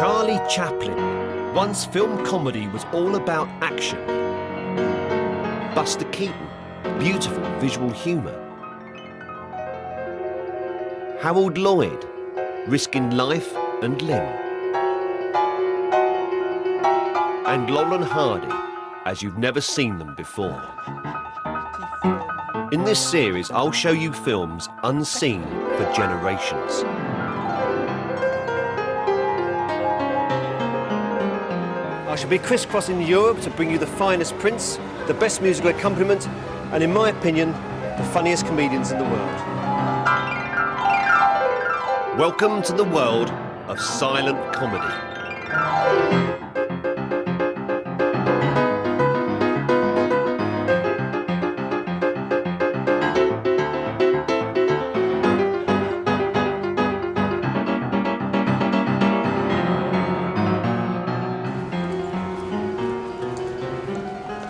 Charlie Chaplin. Once film comedy was all about action. Buster Keaton, beautiful visual humour. Harold Lloyd, risking life and limb. And Laurel and Hardy, as you've never seen them before. In this series, I'll show you films unseen for generations. I shall be crisscrossing Europe to bring you the finest prints, the best musical accompaniment, and in my opinion, the funniest comedians in the world. Welcome to the world of silent comedy.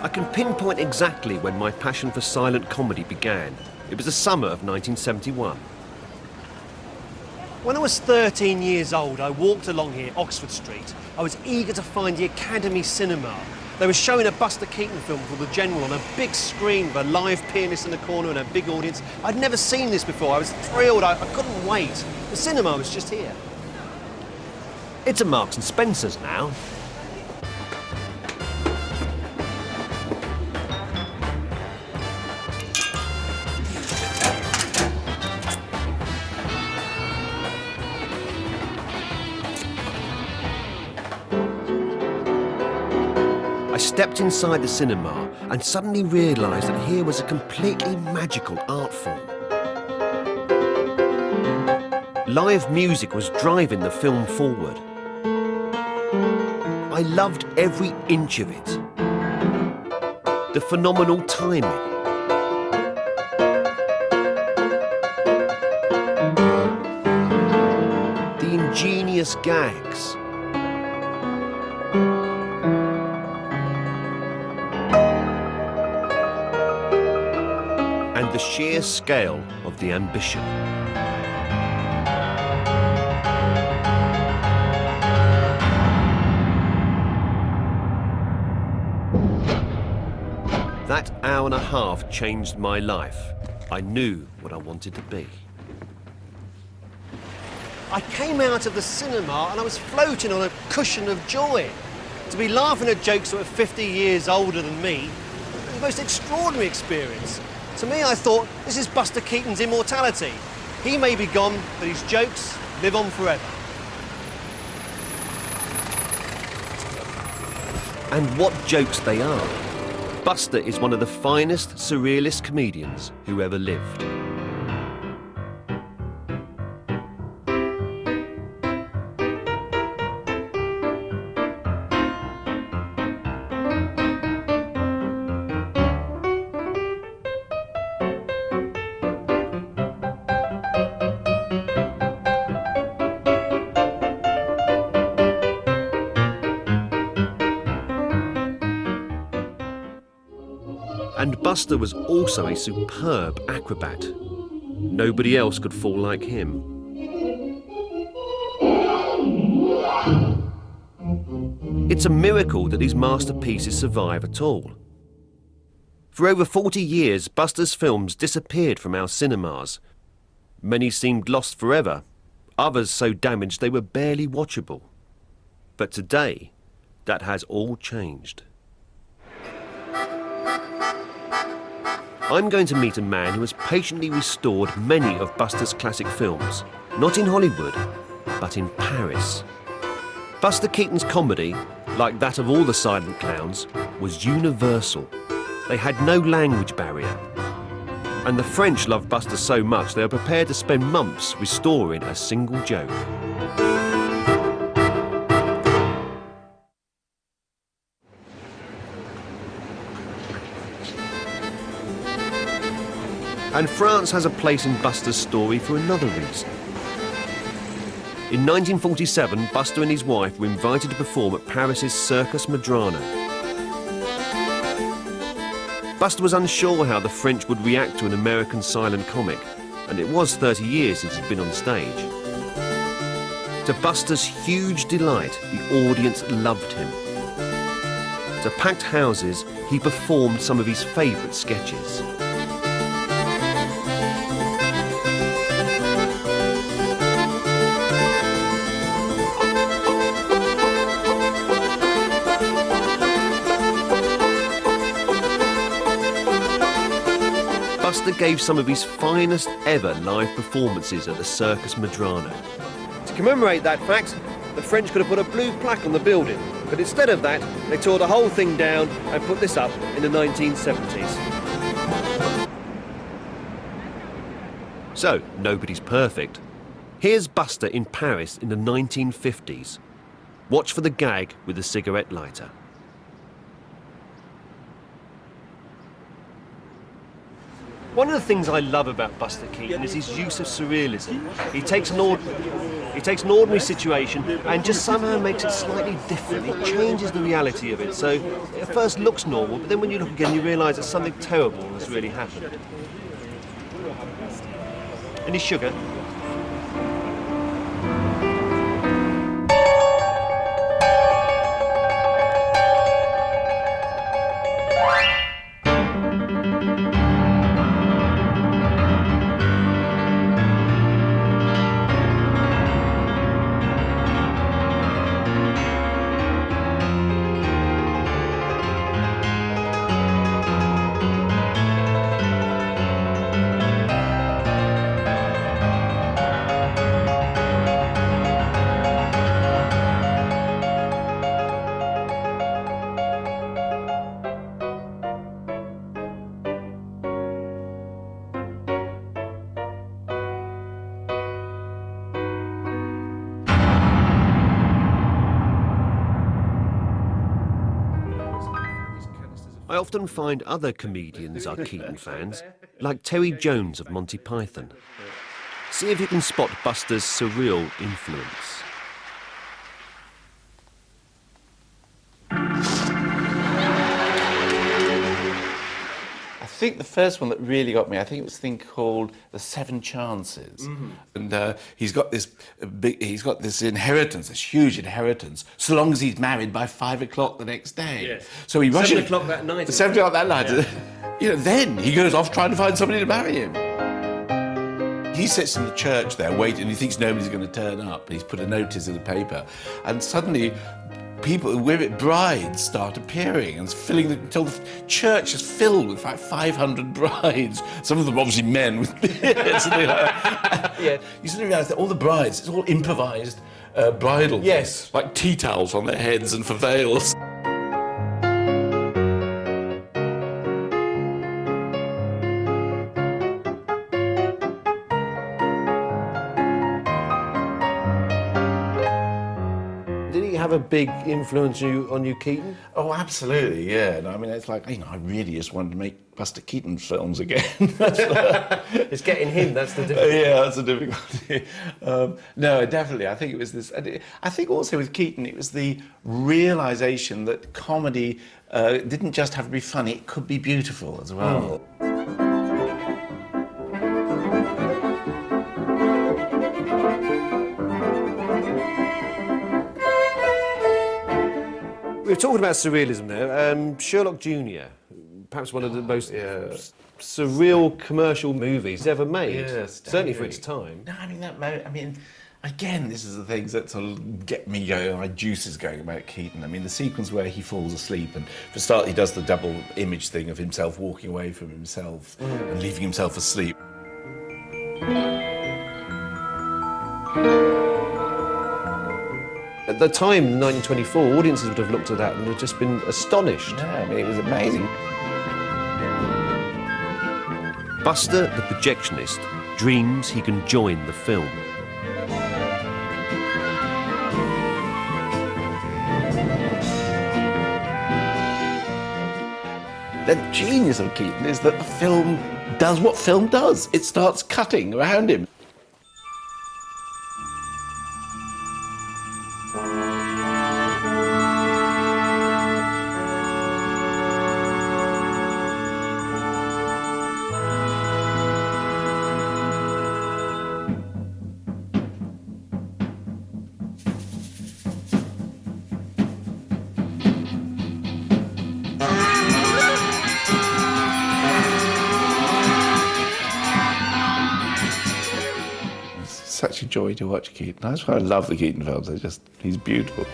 I can pinpoint exactly when my passion for silent comedy began. It was the summer of 1971. When I was 13 years old, I walked along here, Oxford Street. I was eager to find the Academy Cinema. They were showing a Buster Keaton film called The General on a big screen with a live pianist in the corner and a big audience. I'd never seen this before. I was thrilled. I couldn't wait. The cinema was just here. It's a Marks and Spencer's now. I stepped inside the cinema and suddenly realised that here was a completely magical art form. Live music was driving the film forward. I loved every inch of it. The phenomenal timing. The ingenious gags. And the sheer scale of the ambition. That hour and a half changed my life. I knew what I wanted to be. I came out of the cinema and I was floating on a cushion of joy. To be laughing at jokes that were 50 years older than me was the most extraordinary experience. To me, I thought, this is Buster Keaton's immortality. He may be gone, but his jokes live on forever. And what jokes they are. Buster is one of the finest surrealist comedians who ever lived. And Buster was also a superb acrobat. Nobody else could fall like him. It's a miracle that his masterpieces survive at all. For over 40 years, Buster's films disappeared from our cinemas. Many seemed lost forever, others so damaged they were barely watchable. But today, that has all changed. I'm going to meet a man who has patiently restored many of Buster's classic films, not in Hollywood, but in Paris. Buster Keaton's comedy, like that of all the Silent Clowns, was universal. They had no language barrier. And the French loved Buster so much they were prepared to spend months restoring a single joke. And France has a place in Buster's story for another reason. In 1947, Buster and his wife were invited to perform at Paris's Circus Madrano. Buster was unsure how the French would react to an American silent comic, and it was 30 years since he'd been on stage. To Buster's huge delight, the audience loved him. To packed houses, he performed some of his favourite sketches. Buster gave some of his finest ever live performances at the Circus Medrano. To commemorate that fact, the French could have put a blue plaque on the building, but instead of that, they tore the whole thing down and put this up in the 1970s. So, nobody's perfect. Here's Buster in Paris in the 1950s. Watch for the gag with the cigarette lighter. One of the things I love about Buster Keaton is his use of surrealism. He takes an ordinary situation and just somehow makes it slightly different. He changes the reality of it, so it at first looks normal, but then when you look again, you realise that something terrible has really happened. Any sugar? I often find other comedians are Keaton fans, like Terry Jones of Monty Python. See if you can spot Buster's surreal influence. I think the first one that really got me, I think it was a thing called The Seven Chances. And he's got this inheritance, this huge inheritance, so long as he's married by 5 o'clock the next day. Yes. So he rushes... 7 o'clock that night. 7 o'clock that night. Yeah. You know, then he goes off trying to find somebody to marry him. He sits in the church there waiting, he thinks nobody's going to turn up. He's put a notice in the paper, and suddenly brides start appearing and filling until the church is filled with like 500 brides. Some of them obviously men with beards. Yeah. You suddenly realise that all the brides, it's all improvised bridal. Yes. Like tea towels on their heads and for veils. Have a big influence on you, Keaton? Oh, absolutely, yeah. No, I mean, it's like, you know, I really just wanted to make Buster Keaton films again. It's getting him, that's the difficulty. Yeah, that's the difficulty. No, definitely, I think it was this... I think also with Keaton, it was the realisation that comedy didn't just have to be funny, it could be beautiful as well. We were talking about surrealism there. Sherlock Jr., perhaps one of the most surreal commercial movies ever made. Yes, certainly for its time. No, I mean, again, this is the things that sort of get me going, my juices going about Keaton. I mean, the sequence where he falls asleep, and for a start, he does the double image thing of himself walking away from himself and leaving himself asleep. At the time, 1924, audiences would have looked at that and have just been astonished. Yeah, I mean, it was amazing. Buster, the projectionist, dreams he can join the film. The genius of Keaton is that the film does what film does. It starts cutting around him. such a joy to watch Keaton. That's why I love the Keaton films. He's beautiful.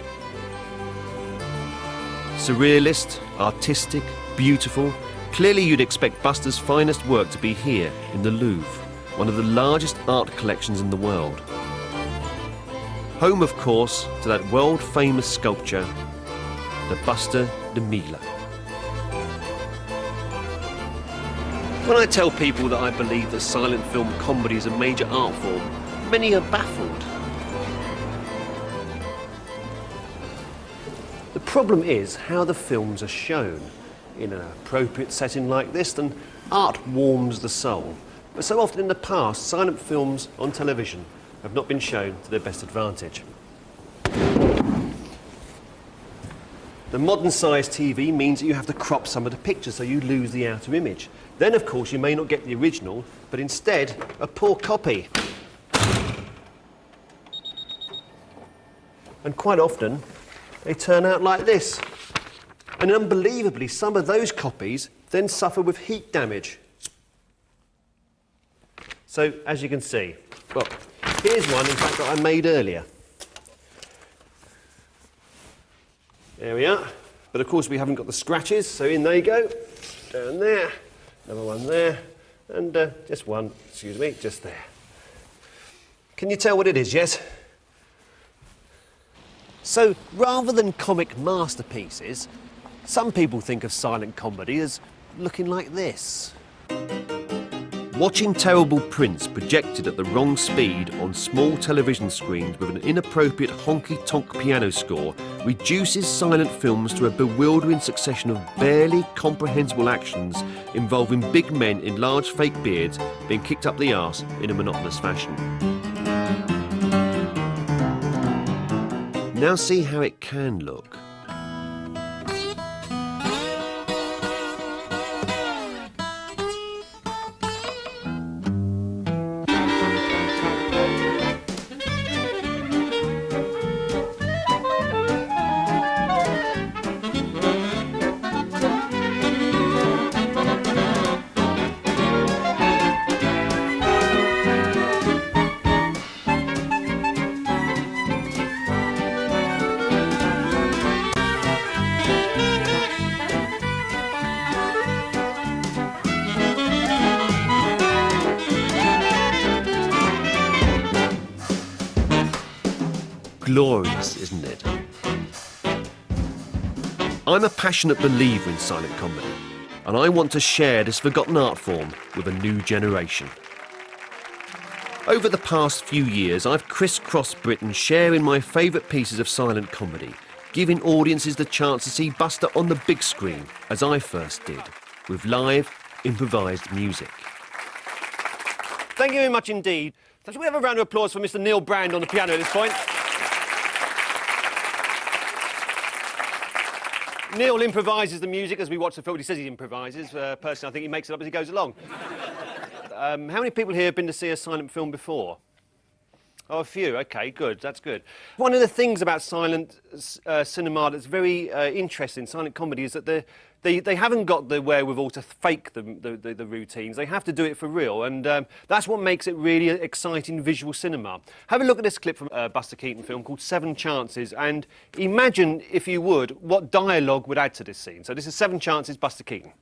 Surrealist, artistic, beautiful. Clearly you'd expect Buster's finest work to be here in the Louvre, one of the largest art collections in the world. Home, of course, to that world-famous sculpture, the Buster de Mila. When I tell people that I believe that silent film comedy is a major art form, many are baffled. The problem is how the films are shown. In an appropriate setting like this, then art warms the soul. But so often in the past, silent films on television have not been shown to their best advantage. The modern-sized TV means that you have to crop some of the pictures so you lose the outer image. Then, of course, you may not get the original, but instead, a poor copy. And quite often, they turn out like this. And unbelievably, some of those copies then suffer with heat damage. So, as you can see, well, here's one, in fact, that I made earlier. There we are. But of course we haven't got the scratches, so in they go. Down there, another one there, and just one, excuse me, just there. Can you tell what it is, yes? So, rather than comic masterpieces, some people think of silent comedy as looking like this. Watching terrible prints projected at the wrong speed on small television screens with an inappropriate honky-tonk piano score reduces silent films to a bewildering succession of barely comprehensible actions involving big men in large fake beards being kicked up the arse in a monotonous fashion. Now see how it can look. Glorious, isn't it? I'm a passionate believer in silent comedy, and I want to share this forgotten art form with a new generation. Over the past few years, I've crisscrossed Britain sharing my favourite pieces of silent comedy, giving audiences the chance to see Buster on the big screen, as I first did, with live, improvised music. Thank you very much indeed. So shall we have a round of applause for Mr. Neil Brand on the piano at this point? Neil improvises the music as we watch the film. He says he improvises. Personally, I think he makes it up as he goes along. How many people here have been to see a silent film before? Oh, a few. OK, good. That's good. One of the things about silent cinema that's very interesting, silent comedy, is that they haven't got the wherewithal to fake the routines. They have to do it for real, and that's what makes it really exciting visual cinema. Have a look at this clip from a Buster Keaton film called 7 Chances, and imagine, if you would, what dialogue would add to this scene. So this is 7 Chances, Buster Keaton.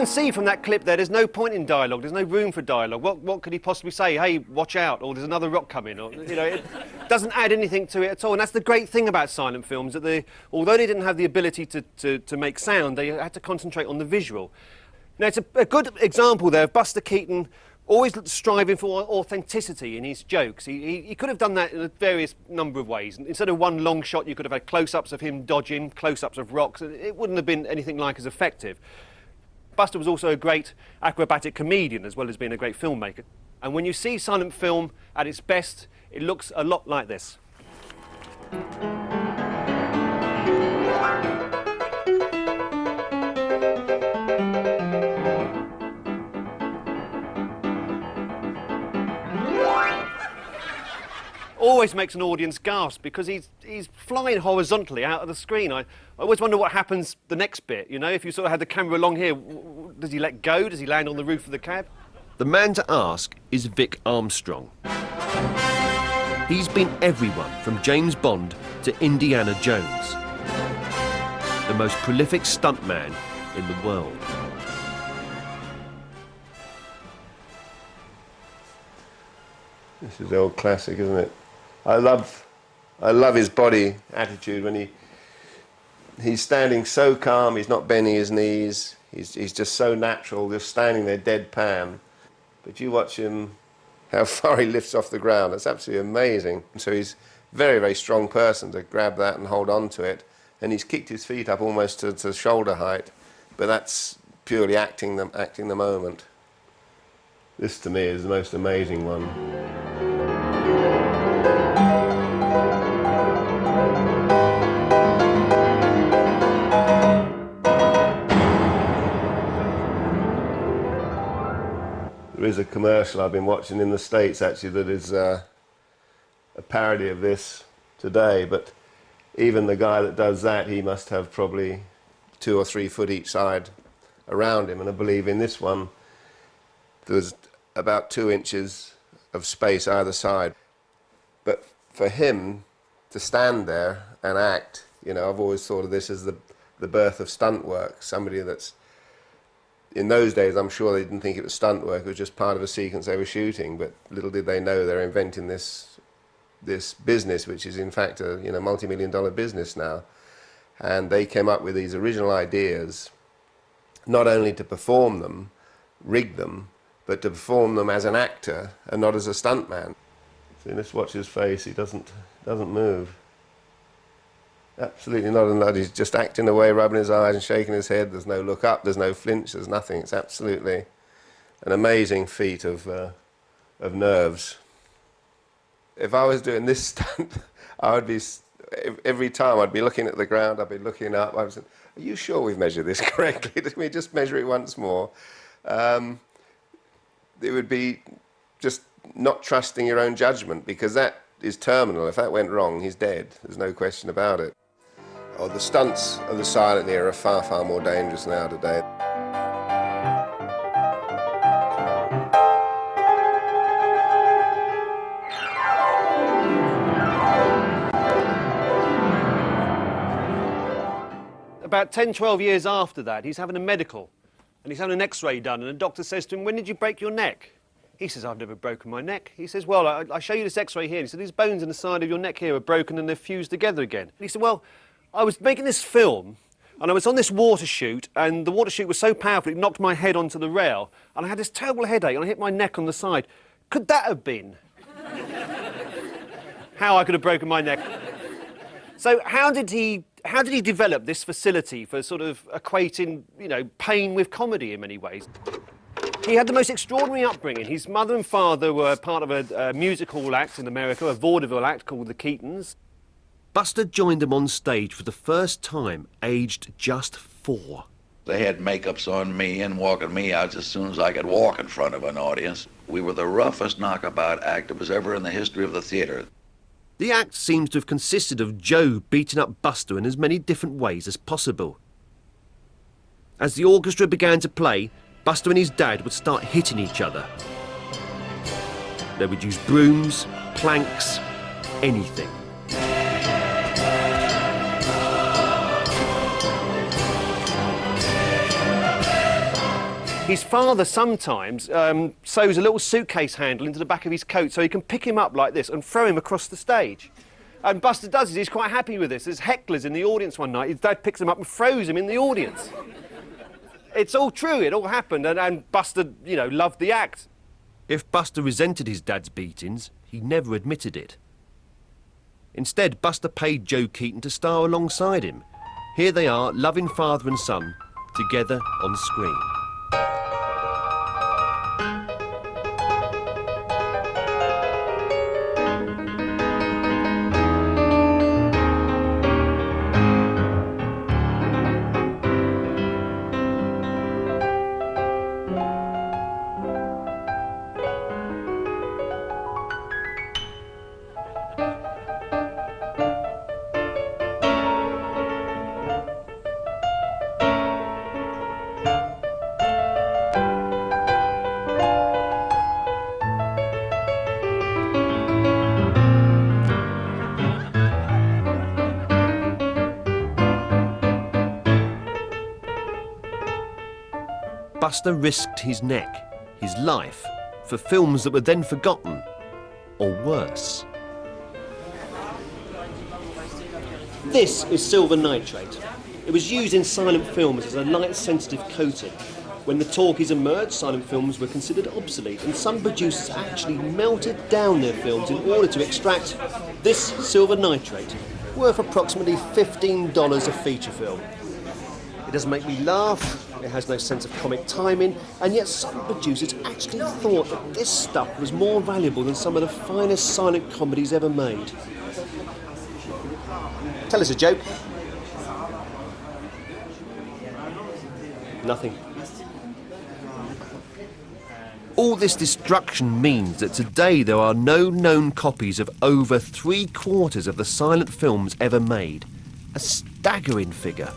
can see from that clip there, there's no point in dialogue, there's no room for dialogue. What could he possibly say? Hey, watch out, or there's another rock coming, or, you know, it doesn't add anything to it at all. And that's the great thing about silent films, that although they didn't have the ability to make sound, they had to concentrate on the visual. Now, it's a good example there of Buster Keaton always striving for authenticity in his jokes. He could have done that in a various number of ways. Instead of one long shot, you could have had close-ups of him dodging, close-ups of rocks. It wouldn't have been anything like as effective. Buster was also a great acrobatic comedian as well as being a great filmmaker. And when you see silent film at its best, it looks a lot like this. Always makes an audience gasp because he's flying horizontally out of the screen. I always wonder what happens the next bit, you know, if you sort of had the camera along here, does he let go? Does he land on the roof of the cab? The man to ask is Vic Armstrong. He's been everyone from James Bond to Indiana Jones. The most prolific stuntman in the world. This is the old classic, isn't it? I love his body attitude when he's standing so calm, he's not bending his knees, he's just so natural, just standing there deadpan. But you watch him, how far he lifts off the ground, that's absolutely amazing. So he's a very, very strong person to grab that and hold on to it. And he's kicked his feet up almost to shoulder height, but that's purely acting the moment. This to me is the most amazing one. There is a commercial I've been watching in the States actually that is a parody of this today, but even the guy that does that, he must have probably 2 or 3 foot each side around him, and I believe in this one there was about 2 inches of space either side. But for him to stand there and act, you know, I've always thought of this as the birth of stunt work. Somebody that's, in those days, I'm sure they didn't think it was stunt work, it was just part of a sequence they were shooting, but little did they know they're inventing this business, which is in fact a, you know, multi-million-dollar business now. And they came up with these original ideas, not only to perform them, rig them, but to perform them as an actor and not as a stuntman. So let's watch his face, he doesn't move. Absolutely not a nod, he's just acting away, rubbing his eyes and shaking his head. There's no look up, there's no flinch, there's nothing. It's absolutely an amazing feat of nerves. If I was doing this stunt, I would be, every time I'd be looking at the ground, I'd be looking up, I was saying, are you sure we've measured this correctly? Let me just measure it once more. It would be just not trusting your own judgment, because that is terminal. If that went wrong, he's dead. There's no question about it. Oh, the stunts of the silent era are far, far more dangerous now today. About 10, 12 years after that, he's having a medical, and he's having an X-ray done, and the doctor says to him, when did you break your neck? He says, I've never broken my neck. He says, well, I show you this X-ray here. And he said, these bones in the side of your neck here are broken and they're fused together again. And he said, well, I was making this film, and I was on this water chute, and the water chute was so powerful it knocked my head onto the rail, and I had this terrible headache, and I hit my neck on the side. Could that have been how I could have broken my neck? So how did he develop this facility for sort of equating, you know, pain with comedy in many ways? He had the most extraordinary upbringing. His mother and father were part of a music hall act in America, a vaudeville act called the Keatons. Buster joined them on stage for the first time, aged just 4. They had makeups on me and walking me out as soon as I could walk in front of an audience. We were the roughest knockabout act that was ever in the history of the theater. The act seems to have consisted of Joe beating up Buster in as many different ways as possible. As the orchestra began to play, Buster and his dad would start hitting each other. They would use brooms, planks, anything. His father sometimes sews a little suitcase handle into the back of his coat so he can pick him up like this and throw him across the stage. And Buster does this, he's quite happy with this. There's hecklers in the audience one night, his dad picks him up and throws him in the audience. It's all true, it all happened, and Buster, you know, loved the act. If Buster resented his dad's beatings, he never admitted it. Instead, Buster paid Joe Keaton to star alongside him. Here they are, loving father and son, together on screen. Buster risked his neck, his life, for films that were then forgotten, or worse. This is silver nitrate. It was used in silent films as a light-sensitive coating. When the talkies emerged, silent films were considered obsolete, and some producers actually melted down their films in order to extract this silver nitrate, worth approximately $15 a feature film. It doesn't make me laugh, it has no sense of comic timing, and yet some producers actually thought that this stuff was more valuable than some of the finest silent comedies ever made. Tell us a joke. Nothing. All this destruction means that today there are no known copies of over 3/4 of the silent films ever made. A staggering figure.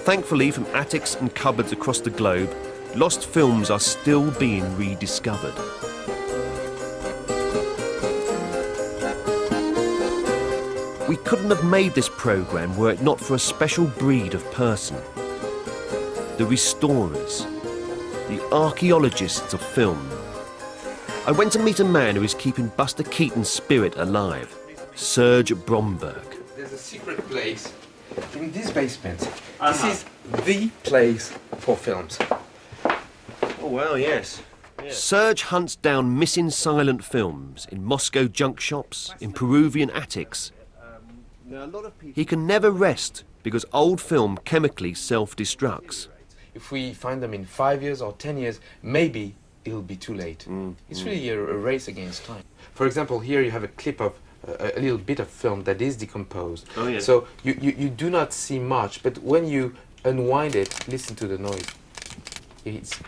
Thankfully, from attics and cupboards across the globe, lost films are still being rediscovered. We couldn't have made this programme were it not for a special breed of person. The restorers, the archaeologists of film. I went to meet a man who is keeping Buster Keaton's spirit alive, Serge Bromberg. There's a secret place in this basement. This is the place for films. Oh, well, yes. Serge hunts down missing silent films in Moscow junk shops, in Peruvian attics. He can never rest because old film chemically self-destructs. If we find them in 5 years or 10 years, maybe it'll be too late. It's really a race against time. For example, here you have a clip of a little bit of film that is decomposed. Oh, yeah. So you do not see much, but when you unwind it, listen to the noise. It's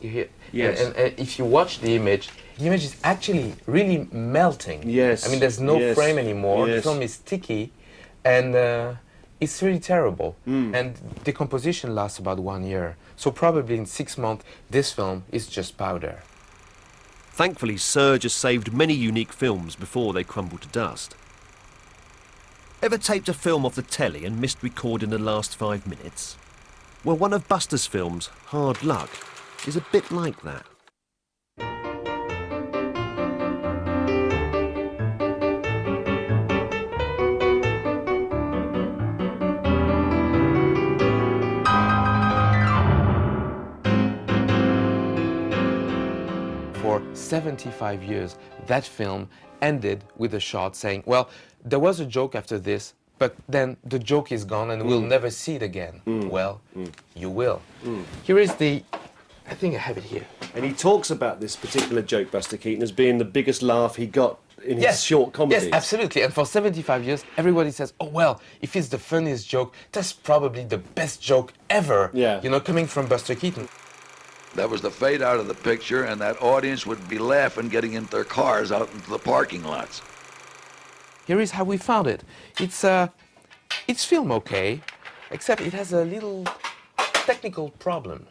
you hear. Yes. And if you watch the image is actually really melting. Yes. I mean, there's no frame anymore. Yes. The film is sticky, and it's really terrible. And decomposition lasts about 1 year. So probably in 6 months, this film is just powder. Thankfully, Serge has saved many unique films before they crumble to dust. Ever taped a film off the telly and missed recording the last 5 minutes? Well, one of Buster's films, Hard Luck, is a bit like that. For 75 years, that film ended with a shot saying, well, there was a joke after this, but then the joke is gone and we'll never see it again. Well, you will. Here is the, I think I have it here. And he talks about this particular joke, Buster Keaton, as being the biggest laugh he got in his short comedies. Yes, absolutely. And for 75 years, everybody says, oh, well, if it's the funniest joke, that's probably the best joke ever, you know, coming from Buster Keaton. That was the fade out of the picture, and that audience would be laughing getting into their cars out into the parking lots. Here is how we found it. It's film okay, except it has a little technical problem.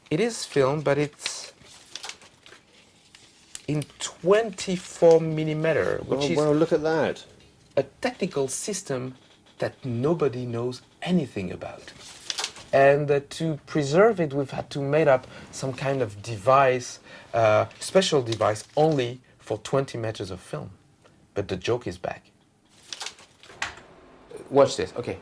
It is film, but it's in 24 millimeter, which is well, look at that. a technical system that nobody knows anything about. And to preserve it, we've had to make up some kind of device, special device, only for 20 meters of film. But the joke is back. Watch this, okay.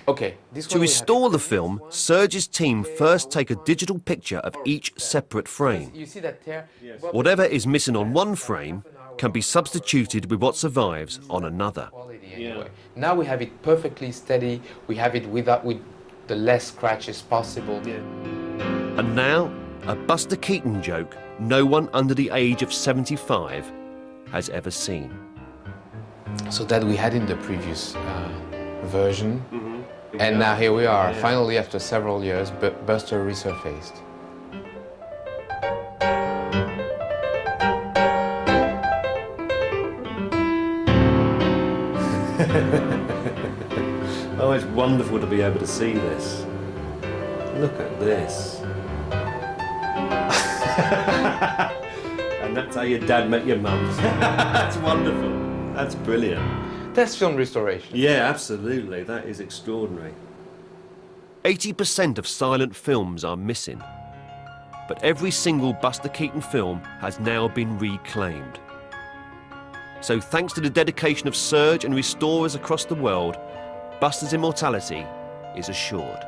Okay. To restore the film, Serge's team first take a digital picture of each separate frame. You see that tear? Whatever is missing on one frame can be substituted with what survives on another. Anyway. Now we have it perfectly steady, we have it with the less scratches possible. And now, a Buster Keaton joke no one under the age of 75 has ever seen. So that we had in the previous version, and now here we are, finally after several years, Buster resurfaced. Oh, it's wonderful to be able to see this. Look at this. And that's how your dad met your mum. That's wonderful. That's brilliant. That's film restoration. Yeah, absolutely. That is extraordinary. 80% of silent films are missing. But every single Buster Keaton film has now been reclaimed. So thanks to the dedication of Serge and restorers across the world, Buster's immortality is assured.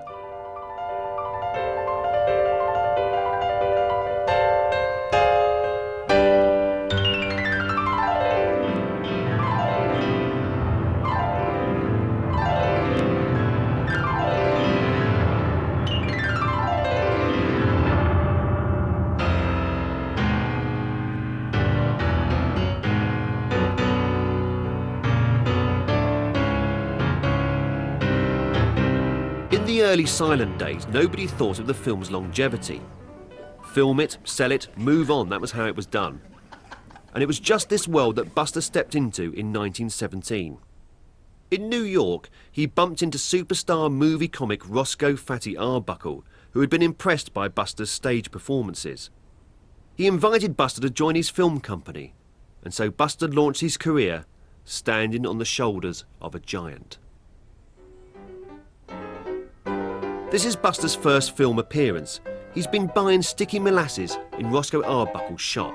In the early silent days, nobody thought of the film's longevity. Film it, sell it, move on, that was how it was done. And it was just this world that Buster stepped into in 1917. In New York, he bumped into superstar movie comic Roscoe Fatty Arbuckle, who had been impressed by Buster's stage performances. He invited Buster to join his film company, and so Buster launched his career standing on the shoulders of a giant. This is Buster's first film appearance. He's been buying sticky molasses in Roscoe Arbuckle's shop.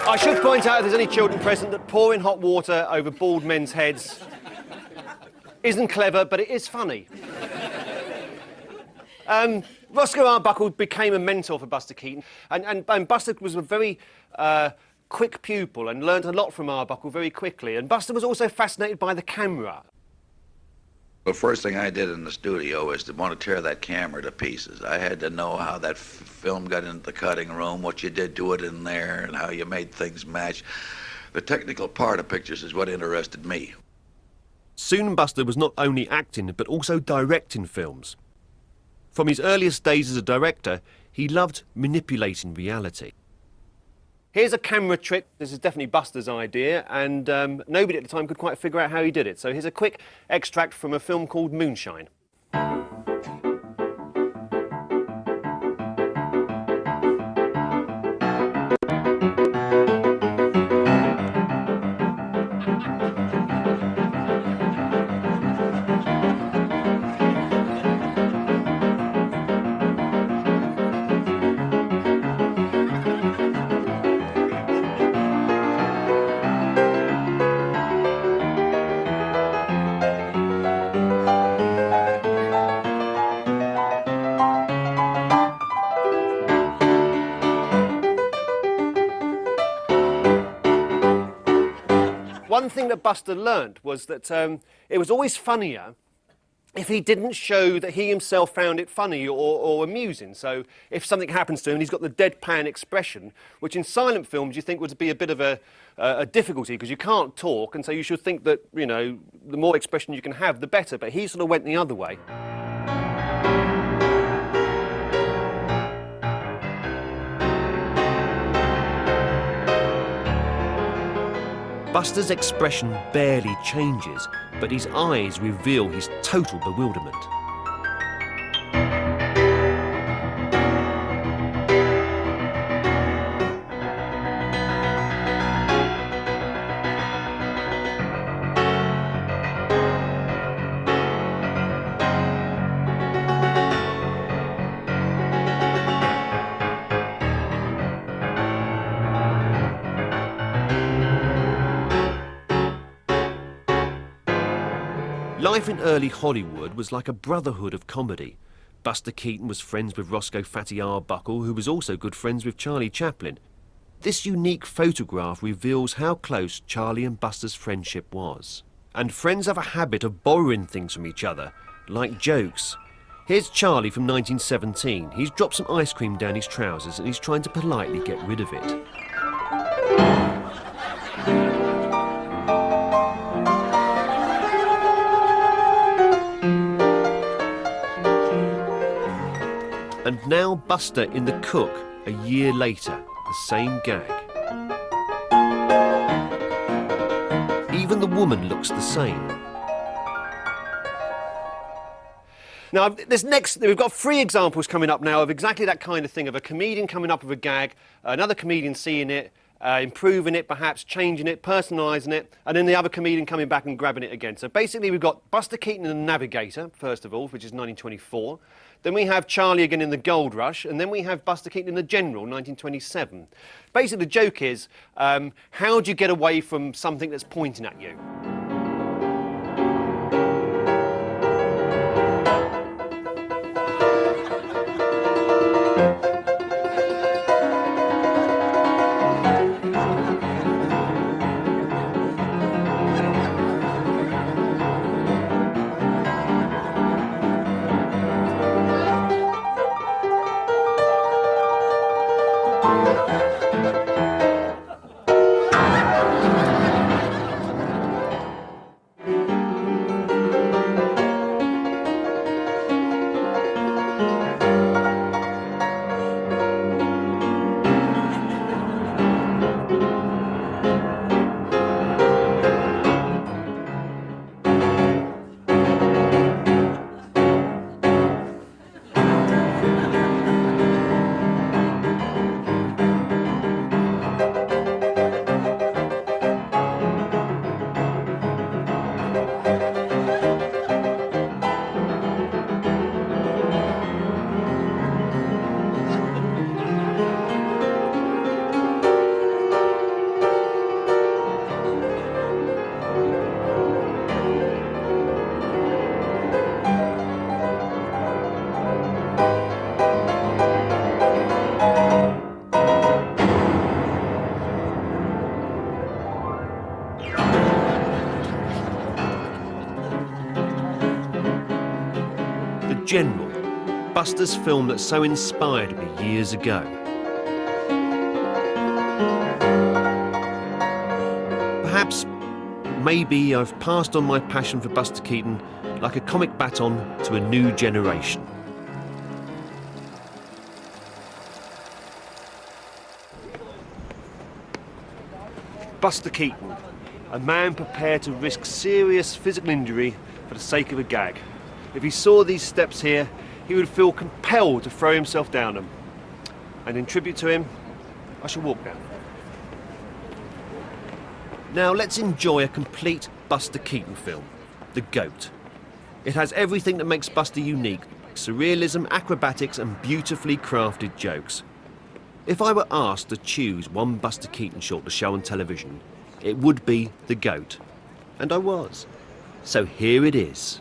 I should point out, if there's any children present, that pouring hot water over bald men's heads isn't clever, but it is funny. Roscoe Arbuckle became a mentor for Buster Keaton, and Buster was a very quick pupil and learned a lot from Arbuckle very quickly. And Buster was also fascinated by the camera. The first thing I did in the studio was to want to tear that camera to pieces. I had to know how that film got into the cutting room, what you did to it in there, and how you made things match. The technical part of pictures is what interested me. Soon Buster was not only acting, but also directing films. From his earliest days as a director, he loved manipulating reality. Here's a camera trick. This is definitely Buster's idea, and nobody at the time could quite figure out how he did it. So here's a quick extract from a film called Moonshine. One thing that Buster learned was that it was always funnier if he didn't show that he himself found it funny or amusing. So if something happens to him, he's got the deadpan expression, which in silent films you think would be a bit of a difficulty because you can't talk, and so you should think that, you know, the more expression you can have, the better. But he sort of went the other way. Buster's expression barely changes, but his eyes reveal his total bewilderment. Life in early Hollywood was like a brotherhood of comedy. Buster Keaton was friends with Roscoe Fatty Arbuckle, who was also good friends with Charlie Chaplin. This unique photograph reveals how close Charlie and Buster's friendship was. And friends have a habit of borrowing things from each other, like jokes. Here's Charlie from 1917. He's dropped some ice cream down his trousers and he's trying to politely get rid of it. And now Buster in The Cook, a year later, the same gag. Even the woman looks the same. Now, we've got 3 examples coming up now of exactly that kind of thing, of a comedian coming up with a gag, another comedian seeing it, improving it, perhaps changing it, personalising it, and then the other comedian coming back and grabbing it again. So basically we've got Buster Keaton in The Navigator, first of all, which is 1924. Then we have Charlie again in The Gold Rush, and then we have Buster Keaton in The General, 1927. Basically the joke is, how do you get away from something that's pointing at you? General, Buster's film that so inspired me years ago. Perhaps, maybe I've passed on my passion for Buster Keaton like a comic baton to a new generation. Buster Keaton, a man prepared to risk serious physical injury for the sake of a gag. If he saw these steps here, he would feel compelled to throw himself down them. And in tribute to him, I shall walk down. Now let's enjoy a complete Buster Keaton film, The Goat. It has everything that makes Buster unique: surrealism, acrobatics and beautifully crafted jokes. If I were asked to choose one Buster Keaton short to show on television, it would be The Goat. And I was. So here it is.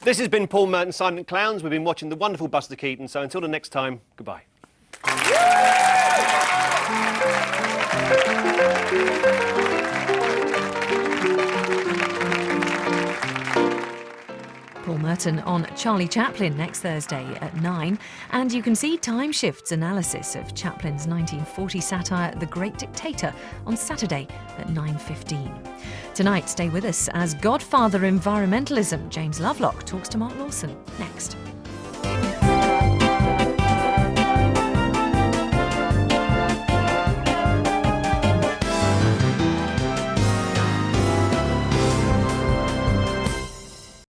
This has been Paul Mертon, Silent Clowns. We've been watching the wonderful Buster Keaton, so until the next time, goodbye. Paul Mертon Merton on Charlie Chaplin next Thursday at 9. And you can see Time Shift's analysis of Chaplin's 1940 satire The Great Dictator on Saturday at 9:15. Tonight, stay with us as Godfather Environmentalism James Lovelock talks to Mark Lawson next.